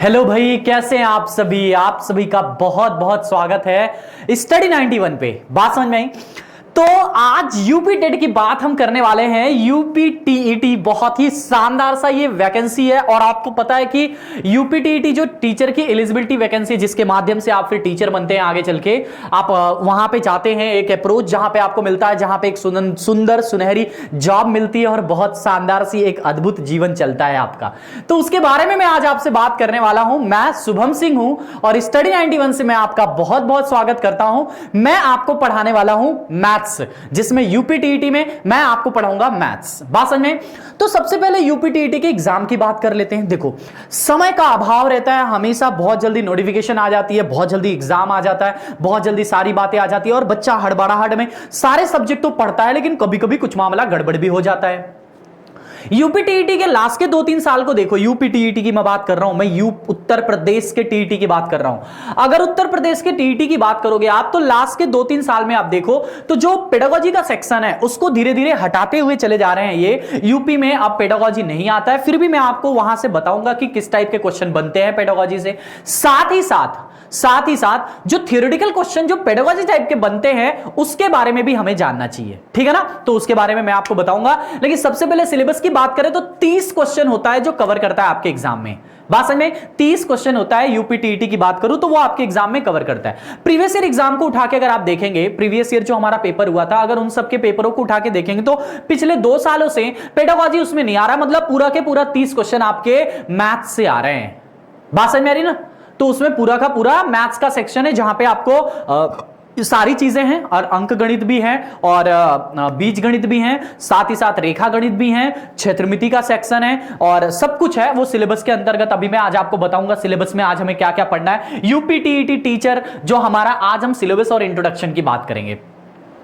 Hello भाई, कैसे हैं आप सभी। आप सभी का बहुत बहुत स्वागत है स्टडी 91 पे। बात समझ में आई? तो आज यूपी टेट की बात हम करने वाले हैं। यूपी टीईटी बहुत ही शानदार सा ये वैकेंसी है और आपको पता है कि यूपी टीईटी जो टीचर की एलिजिबिलिटी वैकेंसी, जिसके माध्यम से आप फिर टीचर बनते हैं आगे चल के, आप वहां पे जाते हैं एक अप्रोच जहां पे आपको मिलता है, जहां पे एक सुंदर सुनहरी जॉब मिलती है और बहुत शानदार सी एक अद्भुत जीवन चलता है आपका। तो उसके बारे में मैं आज आपसे बात करने वाला हूं। मैं शुभम सिंह हूं और स्टडी 91 से मैं आपका बहुत बहुत स्वागत करता हूं। मैं आपको पढ़ाने वाला हूं मैथ्स, जिसमें यूपी टीईटी में मैं आपको पढ़ाऊंगा मैथ्स। बात समझ में? तो सबसे पहले यूपी टीईटी के एग्जाम की बात कर लेते हैं। देखो, समय का अभाव रहता है हमेशा, बहुत जल्दी नोटिफिकेशन आ जाती है, बहुत जल्दी एग्जाम आ जाता है, बहुत जल्दी सारी बातें आ जाती है और बच्चा हड़बड़ाहट में सारे सब्जेक्ट तो पढ़ता है, लेकिन कभी कभी कुछ मामला गड़बड़ भी हो जाता है। यूपी टीईटी के लास्ट के 2-3 साल को देखो। यूपी टीईटी की मैं बात कर रहा हूं, मैं उत्तर प्रदेश के टीईटी की बात कर रहा हूं। अगर उत्तर प्रदेश के टीईटी की बात करोगे आप, तो लास्ट के 2-3 साल में आप देखो तो जो पेडागोजी का सेक्शन है उसको धीरे धीरे हटाते हुए चले जा रहे हैं। ये यूपी में अब पेडागोजी नहीं आता है, फिर भी मैं आपको वहां से बताऊंगा कि किस टाइप के क्वेश्चन बनते हैं पेडागोजी से। साथ ही साथ जो थियोरेटिकल क्वेश्चन जो पेडागोजी टाइप के बनते हैं उसके बारे में भी हमें जानना चाहिए, ठीक है ना। तो उसके बारे में मैं आपको बताऊंगा, लेकिन सबसे पहले सिलेबस की बात करें तो 30 क्वेश्चन होता है जो कवर करता है आपके एग्जाम में। बात समझ में? 30 क्वेश्चन होता है। यूपी टीईटी की बात करूं तो वो आपके एग्जाम में कवर करता है। प्रीवियस ईयर एग्जाम को उठा के अगर आप देखेंगे, प्रीवियस ईयर जो हमारा पेपर हुआ था, अगर उन सबके पेपरों को उठा के देखेंगे तो पिछले 2 सालों से पेडागोजी उसमें नहीं आ रहा, मतलब पूरा के पूरा 30 क्वेश्चन आपके मैथ से आ रहे हैं। बात समझ में आ रही ना? तो उसमें पूरा का पूरा मैथ्स का सेक्शन है जहां पे आपको सारी चीजें हैं और अंक गणित भी है और बीज गणित भी है, साथ ही साथ रेखा गणित भी है, क्षेत्रमिति का सेक्शन है और सब कुछ है वो सिलेबस के अंतर्गत। अभी मैं आज आपको बताऊंगा सिलेबस में आज हमें क्या क्या पढ़ना है। यूपी टीईटी टीचर जो हमारा, आज हम सिलेबस और इंट्रोडक्शन की बात करेंगे।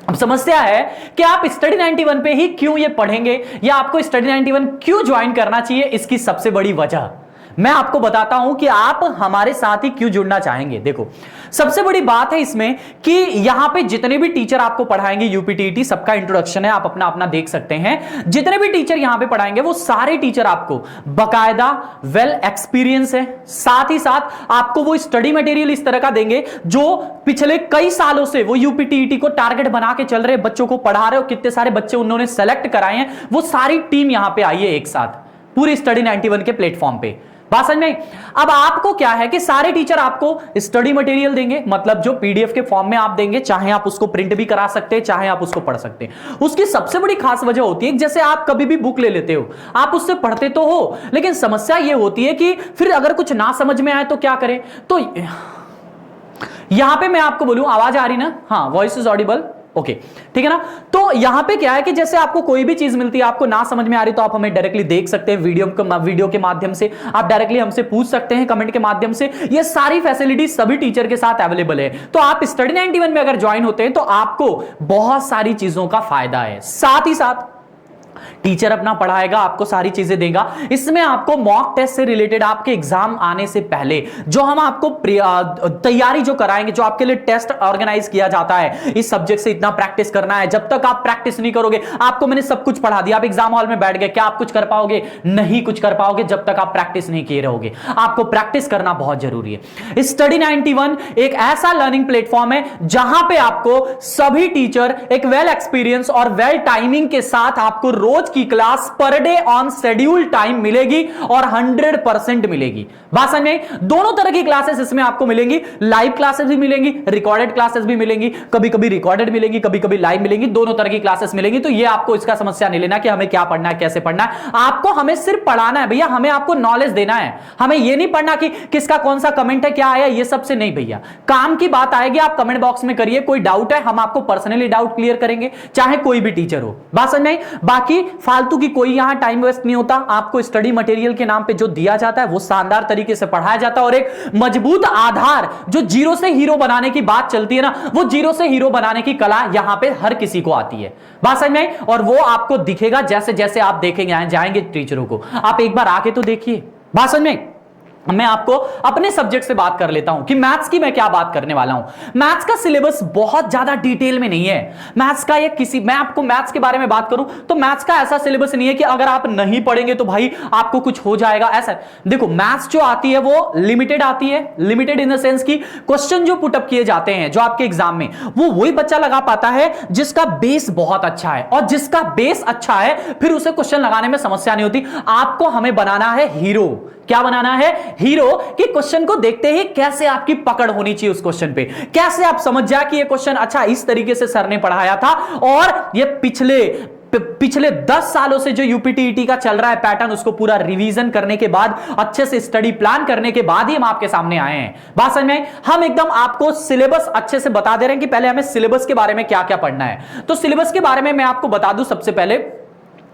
अब समस्या है कि आप स्टडी 91 पे ही क्यों ये पढ़ेंगे या आपको स्टडी 91 क्यों ज्वाइन करना चाहिए। इसकी सबसे बड़ी वजह मैं आपको बताता हूं कि आप हमारे साथ ही क्यों जुड़ना चाहेंगे। देखो, सबसे बड़ी बात है इसमें कि यहां पे जितने भी टीचर आपको पढ़ाएंगे यूपी टीईटी, सबका इंट्रोडक्शन है, आप अपना अपना देख सकते हैं। जितने भी टीचर यहां पे पढ़ाएंगे वो सारे टीचर आपको बकायदा वेल एक्सपीरियंस है, साथ ही साथ आपको वो स्टडी मटेरियल इस तरह का देंगे जो पिछले कई सालों से वो यूपी टीईटी को टारगेट बना के चल रहे बच्चों को पढ़ा रहे हो। कितने सारे बच्चे उन्होंने सेलेक्ट कराए हैं, वो सारी टीम यहां पे आई है एक साथ पूरी स्टडी 91 के प्लेटफॉर्म पे। बात समझ में? अब आपको क्या है कि सारे टीचर आपको स्टडी मटेरियल देंगे, मतलब जो पीडीएफ के फॉर्म में आप देंगे, चाहे आप उसको प्रिंट भी करा सकते हैं, चाहे आप उसको पढ़ सकते हैं। उसकी सबसे बड़ी खास वजह होती है, जैसे आप कभी भी बुक ले लेते हो, आप उससे पढ़ते तो हो, लेकिन समस्या यह होती है कि फिर अगर कुछ ना समझ में आए तो क्या करें। तो यहां पे मैं आपको बोलूं, आवाज आ रही ना? हाँ, वॉइस इज ऑडिबल, ओके, ठीक है ना। तो यहां पे क्या है कि जैसे आपको कोई भी चीज मिलती है, आपको ना समझ में आ रही तो आप हमें डायरेक्टली देख सकते हैं वीडियो के माध्यम से, आप डायरेक्टली हमसे पूछ सकते हैं कमेंट के माध्यम से। ये सारी फैसिलिटी सभी टीचर के साथ अवेलेबल है। तो आप स्टडी 91 में अगर ज्वाइन होते हैं तो आपको बहुत सारी चीजों का फायदा है। साथ ही साथ टीचर अपना पढ़ाएगा, आपको सारी चीजें देगा। इसमें आपको मॉक टेस्ट से रिलेटेड आपके एग्जाम आने से पहले जो हम आपको तैयारी जो कराएंगे, जो आपके लिए टेस्ट ऑर्गेनाइज किया जाता है, इस सब्जेक्ट से इतना प्रैक्टिस करना है। जब तक आप प्रैक्टिस नहीं करोगे, आपको मैंने सब कुछ पढ़ा दिया, आप एग्जाम हॉल में बैठ गए, क्या आप कुछ कर पाओगे? नहीं कुछ कर पाओगे जब तक आप प्रैक्टिस नहीं किए रहोगे। आपको प्रैक्टिस करना बहुत जरूरी है। स्टडी 91 एक ऐसा लर्निंग प्लेटफॉर्म है जहां पे आपको सभी टीचर एक वेल एक्सपीरियंस और वेल टाइमिंग के साथ आपको रोज की class per day on schedule time मिलेगी और 100% मिलेगी। बात समझ में? दोनों तरह की क्लासेस इसमें आपको मिलेंगी, लाइव क्लासेस भी मिलेंगी, रिकॉर्डेड क्लासेस भी मिलेंगी, कभी कभी रिकॉर्डेड मिलेंगी, कभी कभी लाइव मिलेंगी, दोनों तरह की क्लासेस मिलेंगी। तो ये आपको इसका समस्या नहीं लेना कि हमें क्या पढ़ना है, कैसे पढ़ना है। आपको हमें सिर्फ पढ़ाना है भैया, हमें आपको नॉलेज देना है। हमें यह नहीं पढ़ना कि किसका कौन सा कमेंट है, क्या आया, ये सबसे नहीं भैया। काम की बात आएगी, आप कमेंट बॉक्स में करिए, कोई डाउट है हम आपको पर्सनली डाउट क्लियर करेंगे, चाहे कोई भी टीचर हो। बात समझ में? बाकी फालतू की कोई यहां टाइम वेस्ट नहीं होता। आपको स्टडी मटेरियल के नाम पे जो दिया जाता है वो शानदार तरीके से पढ़ाया जाता है और एक मजबूत आधार, जो जीरो से हीरो बनाने की बात चलती है ना, वो जीरो से हीरो बनाने की कला यहां पे हर किसी को आती है। बात समझ में? और वो आपको दिखेगा जैसे जैसे आप देखेंगे जाएंगे टीचरों को। आप एक बार आके तो देखिए। बात समझ में? मैं आपको अपने सब्जेक्ट से बात कर लेता हूं कि मैथ्स की मैं क्या बात करने वाला हूं। मैथ्स का सिलेबस बहुत ज्यादा डिटेल में नहीं है। मैथ्स का ये मैं आपको मैथ्स के बारे में बात करूं तो मैथ्स का ऐसा सिलेबस नहीं है कि अगर आप नहीं पढ़ेंगे तो भाई आपको कुछ हो जाएगा, ऐसा। देखो मैथ्स जो आती है वो लिमिटेड आती है, लिमिटेड इन द सेंस की क्वेश्चन जो पुटअप किए जाते हैं जो आपके एग्जाम में, वो वही बच्चा लगा पाता है जिसका बेस बहुत अच्छा है, और जिसका बेस अच्छा है फिर उसे क्वेश्चन लगाने में समस्या नहीं होती। आपको हमें बनाना है हीरो। क्या बनाना है? हीरो। कि क्वेश्चन को देखते ही कैसे आपकी पकड़ होनी चाहिए उस क्वेश्चन पे, कैसे आप समझ जाए कि ये क्वेश्चन अच्छा इस तरीके से सर ने पढ़ाया था, और ये पिछले 10 सालों से जो यूपीटीईटी का चल रहा है पैटर्न, उसको पूरा रिवीजन करने के बाद, अच्छे से स्टडी प्लान करने के बाद ही हम आपके सामने आए हैं। बात समझ में? हम एकदम आपको सिलेबस अच्छे से बता दे रहे हैं कि पहले हमें सिलेबस के बारे में क्या क्या पढ़ना है। तो सिलेबस के बारे में मैं आपको बता दूं, सबसे पहले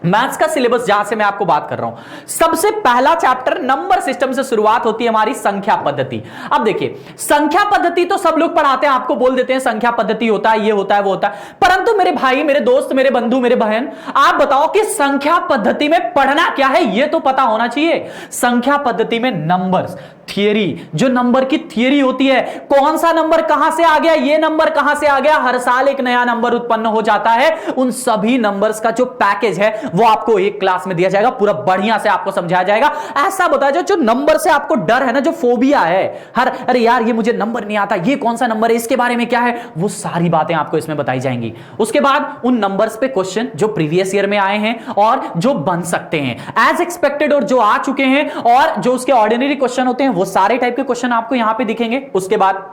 मैथ्स का सिलेबस जहां से मैं आपको बात कर रहा हूं, सबसे पहला चैप्टर नंबर सिस्टम से शुरुआत होती है हमारी, संख्या पद्धति। अब देखिए संख्या पद्धति तो सब लोग पढ़ाते हैं, आपको बोल देते हैं संख्या पद्धति होता है, ये होता है, वो होता है, परंतु मेरे भाई, मेरे दोस्त, मेरे बंधु, मेरे बहन, आप बताओ कि संख्या पद्धति में पढ़ना क्या है, ये तो पता होना चाहिए। संख्या पद्धति में नंबर्स थियरी, जो नंबर की थियरी होती है, कौन सा नंबर कहां से आ गया, ये नंबर कहां से आ गया, हर साल एक नया नंबर उत्पन्न हो जाता है, उन सभी नंबर्स का जो पैकेज है वो आपको एक क्लास में दिया जाएगा, पूरा बढ़िया से आपको समझाया जाएगा। ऐसा बताया जो नंबर से आपको डर है ना, जो फोबिया है, अरे यार ये मुझे नंबर नहीं आता, ये कौन सा नंबर है, इसके बारे में क्या है, वो सारी बातें आपको इसमें बताई जाएंगी। उसके बाद उन नंबर्स पे क्वेश्चन जो प्रीवियस ईयर में आए हैं और जो बन सकते हैं एज एक्सपेक्टेड, और जो आ चुके हैं, और जो उसके ऑर्डिनरी क्वेश्चन होते हैं, वो सारे टाइप के क्वेश्चन आपको यहां पे दिखेंगे। उसके बाद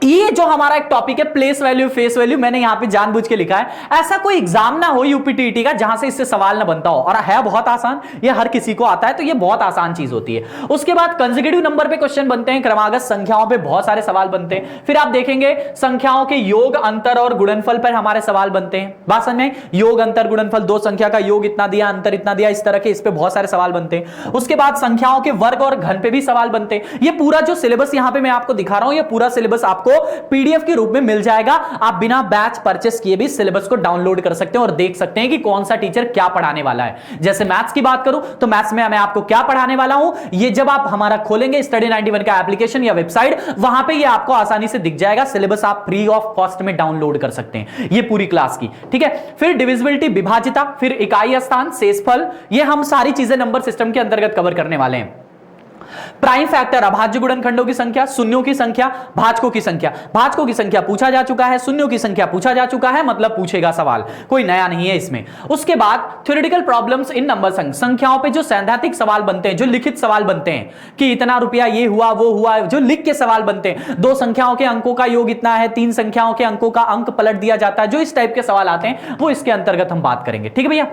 ये जो हमारा एक टॉपिक है प्लेस वैल्यू, फेस वैल्यू, मैंने यहां पे जानबूझ के लिखा है, ऐसा कोई एग्जाम ना हो यूपीटीईटी का जहां से इससे सवाल ना बनता हो, और है बहुत आसान, ये हर किसी को आता है, तो ये बहुत आसान चीज होती है। उसके बाद कंसेक्यूटिव नंबर पे क्वेश्चन बनते हैं, क्रमागत संख्याओं पे बहुत सारे सवाल बनते हैं। फिर आप देखेंगे संख्याओं के योग, अंतर और गुणनफल पर हमारे सवाल बनते हैं। बात समझ में? योग, अंतर, गुणनफल, दो संख्या का योग इतना दिया, अंतर इतना दिया, इस तरह के इस पे बहुत सारे सवाल बनते हैं। उसके बाद संख्याओं के वर्ग और घन पे भी सवाल बनते हैं। ये पूरा जो सिलेबस यहां पे मैं आपको दिखा रहा हूं, ये पूरा सिलेबस आपको पीडीएफ के रूप में मिल जाएगा। आप बिना बैच परचेस किए भी सिलेबस को डाउनलोड कर सकते हैं और देख सकते हैं कि कौन सा टीचर क्या पढ़ाने वाला है। जैसे मैथ्स की बात करूं तो मैथ्स में मैं आपको क्या पढ़ाने वाला हूं, ये जब आप हमारा खोलेंगे स्टडी 91 का एप्लीकेशन या वेबसाइट, वहां पे ये आपको आसानी से दिख जाएगा। सिलेबस आप फ्री ऑफ कॉस्ट में डाउनलोड कर सकते हैं ये पूरी क्लास की, ठीक है। फिर डिविजिबिलिटी, विभाज्यता, फिर इकाई स्थान, शेषफल, ये हम सारी चीजें नंबर सिस्टम के अंतर्गत कवर करने वाले हैं। प्राइम फैक्टर, अभाज्य गुणनखंडों की संख्या, शून्यों की संख्या, भाजकों की संख्या। भाजकों की संख्या पूछा जा चुका है, शून्यों की संख्या पूछा जा चुका है, मतलब पूछेगा सवाल, कोई नया नहीं है इसमें। उसके बाद थ्योरेटिकल प्रॉब्लम्स इन नंबर, संख्याओं पे जो सैद्धांतिक सवाल बनते हैं, जो लिखित सवाल बनते हैं कि इतना रुपया ये हुआ वो हुआ, जो लिख के सवाल बनते हैं, दो संख्याओं के अंकों का योग इतना है, तीन संख्याओं के अंकों का अंक पलट दिया जाता है, जो इस टाइप के सवाल आते हैं वो इसके अंतर्गत हम बात करेंगे, ठीक है भैया।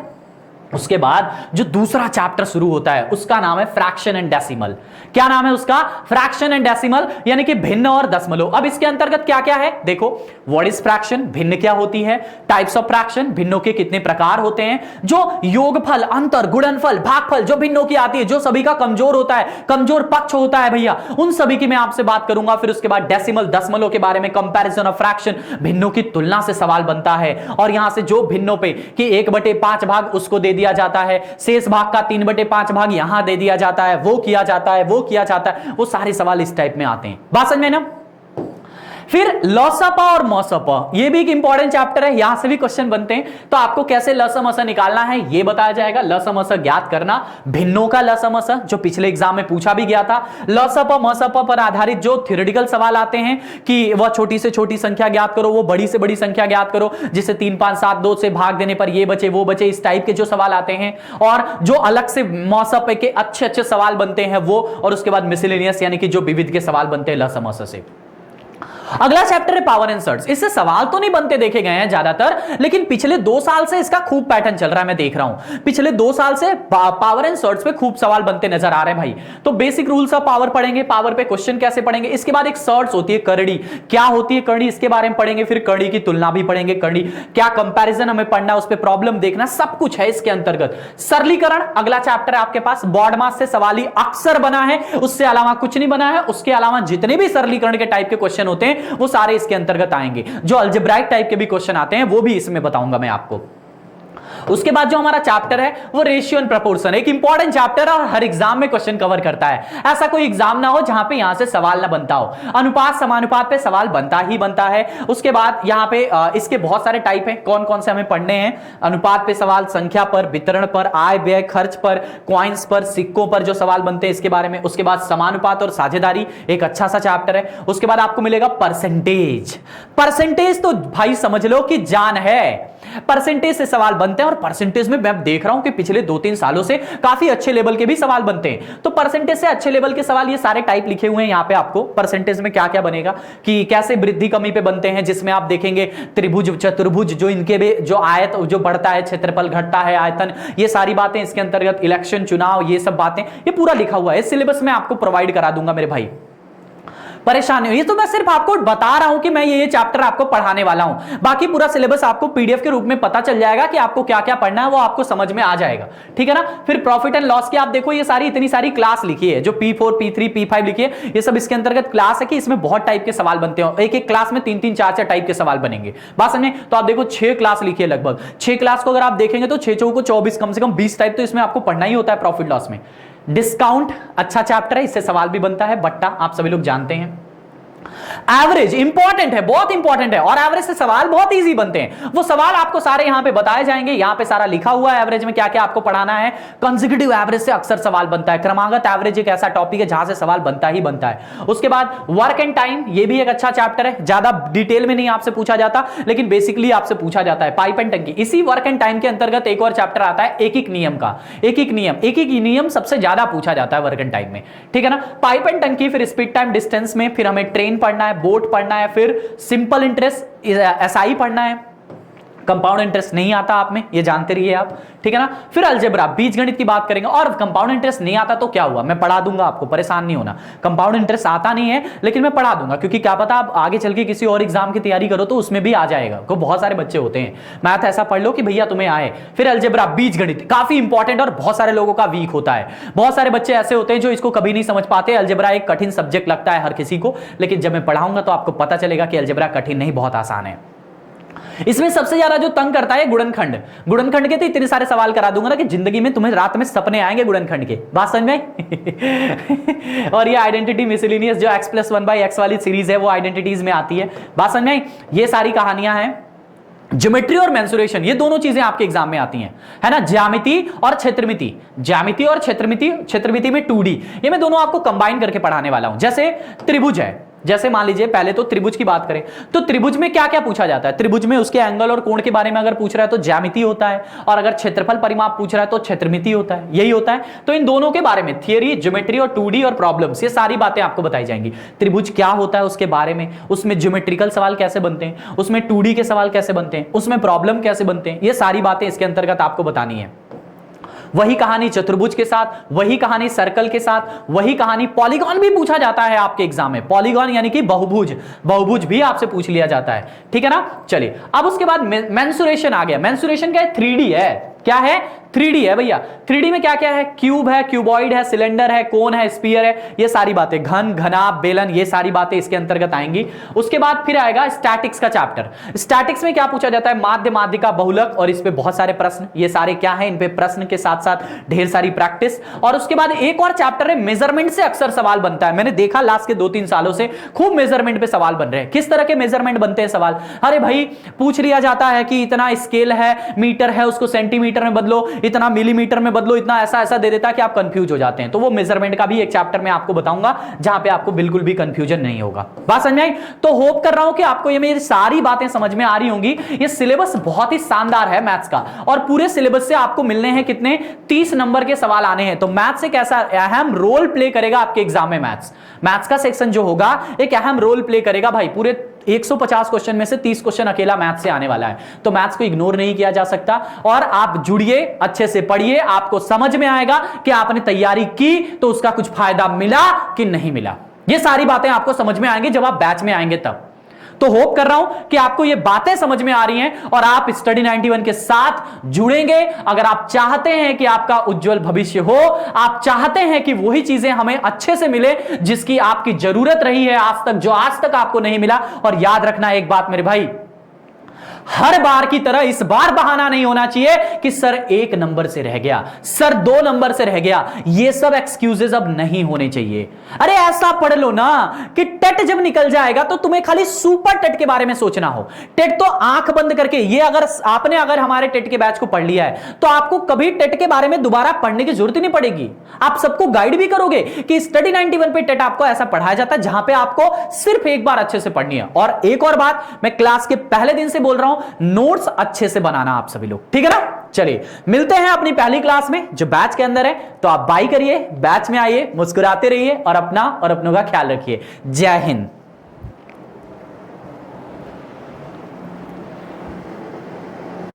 उसके बाद जो दूसरा चैप्टर शुरू होता है उसका नाम है फ्रैक्शन एंड डेसिमल। क्या नाम है उसका? फ्रैक्शन एंड डेसिमल, यानी कि भिन्न और दशमलव। अब इसके अंतर्गत क्या क्या है देखो, व्हाट इज फ्रैक्शन, भिन्न क्या होती है, टाइप्स ऑफ फ्रैक्शन, भिन्नों के कितने प्रकार होते हैं, जो योगफल, अंतर, गुणनफल, भागफल, जो भिन्नों की आती है, जो सभी का कमजोर होता है, कमजोर पक्ष होता है भैया, उन सभी की मैं आपसे बात करूंगा। फिर उसके बाद डेसिमल, दशमलव के बारे में, कंपैरिजन ऑफ फ्रैक्शन, भिन्नों की तुलना से सवाल बनता है, और यहां से जो भिन्नों पे कि 1/5 भाग उसको दे दिया जाता है, शेष भाग का 3/5 भाग यहां दे दिया जाता है, वो किया जाता है, वो किया जाता है, वो सारे सवाल इस टाइप में आते हैं। बात समझ में ना? फिर लसप और मसप, ये भी एक इंपॉर्टेंट चैप्टर है, यहां से भी क्वेश्चन बनते हैं, तो आपको कैसे लसमस निकालना है ये बताया जाएगा। लसमस ज्ञात करना, भिन्नों का लसमस जो पिछले एग्जाम में पूछा भी गया था। लसप मसप पर आधारित जो थ्योरेटिकल सवाल आते हैं कि वह छोटी से छोटी संख्या ज्ञात करो, वो बड़ी से बड़ी संख्या ज्ञात करो, जिसे 3 5 7 2 से भाग देने पर ये बचे वो बचे, इस टाइप के जो सवाल आते हैं। और जो अलग से मसप के अच्छे अच्छे सवाल बनते हैं वो, और उसके बाद मिसलेनियस यानी कि जो विविध के सवाल बनते हैं लसमस से। अगला चैप्टर है पावर एंड सर्ट्स। इससे सवाल तो नहीं बनते देखे गए हैं ज्यादातर, लेकिन पिछले 2 साल से इसका खूब पैटर्न चल रहा है, मैं देख रहा हूं पिछले 2 साल से पावर एंड सर्ट्स पे खूब सवाल बनते नजर आ रहे हैं भाई। तो बेसिक रूल्स ऑफ पावर पढ़ेंगे, पावर पे क्वेश्चन कैसे पढ़ेंगे। इसके बाद एक सर्ट्स होती है, करड़ी, क्या होती है करड़ी, इसके बारे में पढ़ेंगे। फिर करड़ी की तुलना भी पढ़ेंगे, करड़ी क्या कंपैरिजन हमें पढ़ना, उस पर प्रॉब्लम देखना, सब कुछ है इसके अंतर्गत। सरलीकरण अगला चैप्टर है आपके पास, बॉर्ड मास से सवाल ही अक्सर बना है, उससे अलावा कुछ नहीं बना है। उसके अलावा जितने भी सरलीकरण के टाइप के क्वेश्चन होते हैं वो सारे इसके अंतर्गत आएंगे। जो अलजेब्राइक टाइप के भी क्वेश्चन आते हैं वो भी इसमें बताऊंगा मैं आपको। उसके बाद जो हमारा चैप्टर है वो रेशियो एंड प्रोपोर्शन, एक इंपॉर्टेंट चैप्टर है और हर एग्जाम में क्वेश्चन कवर करता है। ऐसा कोई एग्जाम ना हो जहां पे यहां से सवाल ना बनता हो। अनुपात समानुपात पे सवाल बनता ही बनता है। उसके बाद यहां पे इसके बहुत सारे टाइप हैं, कौन कौन से हमें पढ़ने हैं। अनुपात पे सवाल, संख्या पर, वितरण पर, आय व्यय खर्च पर, क्वाइंस पर, सिक्कों पर जो सवाल बनते हैं इसके बारे में। उसके बाद समानुपात और साझेदारी, एक अच्छा सा चैप्टर है। उसके बाद आपको मिलेगा परसेंटेज। परसेंटेज तो भाई समझ लो कि जान है, परसेंटेज से सवाल बनते हैं और परसेंटेज में मैं देख रहा हूं कि पिछले 2-3 सालों से काफी अच्छे लेवल के भी सवाल बनते हैं। तो परसेंटेज से अच्छे लेवल के सवाल, ये सारे टाइप लिखे हुए हैं यहां पे आपको। परसेंटेज में क्या क्या बनेगा, कि कैसे वृद्धि कमी पे बनते हैं, जिसमें आप देखेंगे त्रिभुज चतुर्भुज, जो इनके भी जो आयत जो बढ़ता है, क्षेत्रफल घटता है, आयतन, ये सारी बातें इसके अंतर्गत, इलेक्शन चुनाव, ये सब बातें ये पूरा लिखा हुआ है। सिलेबस में आपको प्रोवाइड करा दूंगा मेरे भाई, परेशानी हो। ये तो मैं सिर्फ आपको बता रहा हूं कि मैं ये चैप्टर आपको पढ़ाने वाला हूं, बाकी पूरा सिलेबस आपको पीडीएफ के रूप में पता चल जाएगा कि आपको क्या क्या पढ़ना है, वो आपको समझ में आ जाएगा, ठीक है ना। फिर प्रॉफिट एंड लॉस की आप देखो, ये सारी इतनी सारी क्लास लिखी है, जो P4 P3 P5 लिखी है, ये सब इसके अंतर्गत क्लास है कि इसमें बहुत टाइप के सवाल बनते हैं। एक एक क्लास में 3-3 4-4 टाइप के सवाल बनेंगे, बात समझे। तो आप देखो 6 क्लास लिखी है, लगभग 6 क्लास को अगर आप देखेंगे तो 6 चौको 24, कम से कम 20 टाइप तो इसमें आपको पढ़ना ही होता है प्रॉफिट लॉस में। डिस्काउंट अच्छा चैप्टर है, इससे सवाल भी बनता है। बट्टा आप सभी लोग जानते हैं। एवरेज इंपॉर्टेंट है, बहुत इंपॉर्टेंट है, और एवरेज से सवाल बहुत इजी बनते हैं। वो सवाल आपको सारे यहां पे बताए जाएंगे, यहां पे सारा लिखा हुआ है एवरेज में क्या क्या आपको पढ़ाना है। कंसेक्यूटिव एवरेज से अक्सर सवाल बनता है। क्रमागत एवरेज एक ऐसा टॉपिक है जहां से सवाल बनता ही बनता है। उसके बाद वर्क एंड टाइम, ये भी एक अच्छा चैप्टर है, ज्यादा डिटेल में नहीं आपसे पूछा जाता, लेकिन बेसिकली आपसे पूछा जाता है। पाइप एंड टंकी, इसी वर्क एंड टाइम के अंतर्गत एक और चैप्टर आता है एक एक नियम का। एक एक नियम सबसे ज्यादा पूछा जाता है वर्क एंड टाइम में, ठीक है ना। पाइप एंड टंकी, फिर स्पीड टाइम डिस्टेंस में, फिर हमें ट्रेन पढ़ना है, बोट पढ़ना है, फिर सिंपल इंटरेस्ट एसआई पढ़ना है। कंपाउंड इंटरेस्ट नहीं आता आप में, ये जानते रहिए आप, ठीक है ना। फिर अलजेब्रा, बीजगणित की बात करेंगे। और कंपाउंड इंटरेस्ट नहीं आता तो क्या हुआ, मैं पढ़ा दूंगा आपको, परेशान नहीं होना। कंपाउंड इंटरेस्ट आता नहीं है लेकिन मैं पढ़ा दूंगा, क्योंकि क्या पता आप आगे चल के किसी और एग्जाम की तैयारी करो तो उसमें भी आ जाएगा। को बहुत सारे बच्चे होते हैं, मैथ ऐसा पढ़ लो कि भैया तुम्हें आए। फिर अलजेब्रा, बीजगणित काफी इंपॉर्टेंट और बहुत सारे लोगों का वीक होता है। बहुत सारे बच्चे ऐसे होते हैं जो इसको कभी नहीं समझ पाते। अलजेब्रा एक कठिन सब्जेक्ट लगता है हर किसी को, लेकिन जब मैं पढ़ाऊंगा तो आपको पता चलेगा कि अलजेब्रा कठिन नहीं, बहुत आसान है। इसमें सबसे ज्यादा जो तंग करता है गुणनखंड। गुणनखंड के तो इतने सारे सवाल करा दूंगा ना कि जिंदगी में तुम्हें रात में सपने आएंगे गुणनखंड के, बात समझ में। और ये आइडेंटिटी मिसलिनियस जो x+1/x वाली सीरीज है वो आइडेंटिटीज में आती है, बात समझ में। ये सारी कहानियां हैं। ज्योमेट्री और मेंसुरेशन, ये दोनों चीजें आपके एग्जाम में आती हैं, है ना। ज्यामिति और क्षेत्रमिति, ज्यामिति और क्षेत्रमिति में 2D, ये मैं दोनों आपको कंबाइन करके पढ़ाने वाला हूं। जैसे त्रिभुज है, जैसे मान लीजिए पहले तो त्रिभुज की बात करें तो त्रिभुज में क्या क्या पूछा जाता है। त्रिभुज में उसके एंगल और कोण के बारे में अगर पूछ रहा है तो ज्यामिति होता है, और अगर क्षेत्रफल परिमाप पूछ रहा है तो क्षेत्रमिति होता है, यही होता है। तो इन दोनों के बारे में थियरी, ज्योमेट्री और 2D और प्रॉब्लम्स, ये सारी बातें आपको बताई जाएंगी। त्रिभुज क्या होता है उसके बारे में, उसमें ज्योमेट्रिकल सवाल कैसे बनते हैं, उसमें 2D के सवाल कैसे बनते हैं, उसमें प्रॉब्लम कैसे बनते हैं, ये सारी बातें इसके अंतर्गत आपको बतानी है। वही कहानी चतुर्भुज के साथ, वही कहानी सर्कल के साथ, वही कहानी पॉलीगॉन भी पूछा जाता है आपके एग्जाम में। पॉलीगॉन यानी कि बहुभुज, बहुभुज भी आपसे पूछ लिया जाता है, ठीक है ना। चलिए अब उसके बाद मेंसुरेशन आ गया। मेंसुरेशन क्या है, 3D है। क्या है, 3D है भैया। 3D में क्या क्या है, क्यूब है, क्यूबॉइड है, सिलेंडर है, कोन है, स्फीयर है, ये सारी बातें, घन, घनाभ, बेलन, ये सारी बातें इसके अंतर्गत आएंगी। उसके बाद फिर आएगा स्टैटिक्स का चैप्टर। स्टैटिक्स में क्या पूछा जाता है, माध्य, माध्यिका, बहुलक, और इस पे बहुत सारे प्रश्न, ये सारे क्या है, इन पे प्रश्न के साथ साथ ढेर सारी प्रैक्टिस। और उसके बाद एक और चैप्टर है मेजरमेंट से अक्सर सवाल बनता है। मैंने देखा लास्ट के 2-3 सालों से खूब मेजरमेंट पे सवाल बन रहे हैं। किस तरह के मेजरमेंट बनते हैं सवाल, अरे भाई पूछ लिया जाता है कि इतना स्केल है, मीटर है, उसको सेंटीमीटर में बदलो, इतना मिलीमीटर में बदलो, इतना ऐसा ऐसा दे देता है कि आप कंफ्यूज हो जाते हैं। तो वो मेजरमेंट का भी एक चैप्टर में आपको बताऊंगा जहां पे आपको बिल्कुल भी कंफ्यूजन नहीं होगा। बात समझ में आई? तो होप कर रहा हूं कि आपको ये मेरी सारी बातें समझ में आ रही होंगी। ये सिलेबस बहुत ही शानदार है मैथ्स का, और पूरे सिलेबस से आपको मिलने हैं कितने, 30 नंबर के सवाल आने हैं। तो मैथ्स एक ऐसा अहम रोल प्ले करेगा आपके एग्जाम में। मैथ्स का सेक्शन जो होगा एक अहम रोल प्ले करेगा भाई। पूरे 150 क्वेश्चन में से 30 क्वेश्चन अकेला मैथ्स से आने वाला है। तो मैथ्स को इग्नोर नहीं किया जा सकता, और आप जुड़िए, अच्छे से पढ़िए, आपको समझ में आएगा कि आपने तैयारी की तो उसका कुछ फायदा मिला कि नहीं मिला। ये सारी बातें आपको समझ में आएंगी जब आप बैच में आएंगे तब। तो होप कर रहा हूं कि आपको ये बातें समझ में आ रही हैं और आप स्टडी 91 के साथ जुड़ेंगे। अगर आप चाहते हैं कि आपका उज्जवल भविष्य हो, आप चाहते हैं कि वही चीजें हमें अच्छे से मिले जिसकी आपकी जरूरत रही है आज तक, जो आज तक आपको नहीं मिला। और याद रखना एक बात मेरे भाई, हर बार की तरह इस बार बहाना नहीं होना चाहिए कि सर 1 नंबर से रह गया, सर 2 नंबर से रह गया। ये सब एक्सक्यूजेस अब नहीं होने चाहिए। अरे ऐसा पढ़ लो ना कि टेट जब निकल जाएगा तो तुम्हें खाली सुपर टेट के बारे में सोचना हो। टेट तो आंख बंद करके, ये अगर आपने हमारे टेट के बैच को पढ़ लिया है तो आपको कभी टेट के बारे में दोबारा पढ़ने की जरूरत ही नहीं पड़ेगी। आप सबको गाइड भी करोगे कि स्टडी 91 पे टेट आपको ऐसा पढ़ाया जाता है जहां पे आपको सिर्फ एक बार अच्छे से पढ़नी है। और एक और बात मैं क्लास के पहले दिन से बोल रहा हूं, नोट्स अच्छे से बनाना आप सभी लोग, ठीक है ना। चलिए मिलते हैं अपनी पहली क्लास में जो बैच के अंदर है। तो आप बाय करिए, बैच में आइए, मुस्कुराते रहिए और अपना और अपनों का ख्याल रखिए। जय हिंद।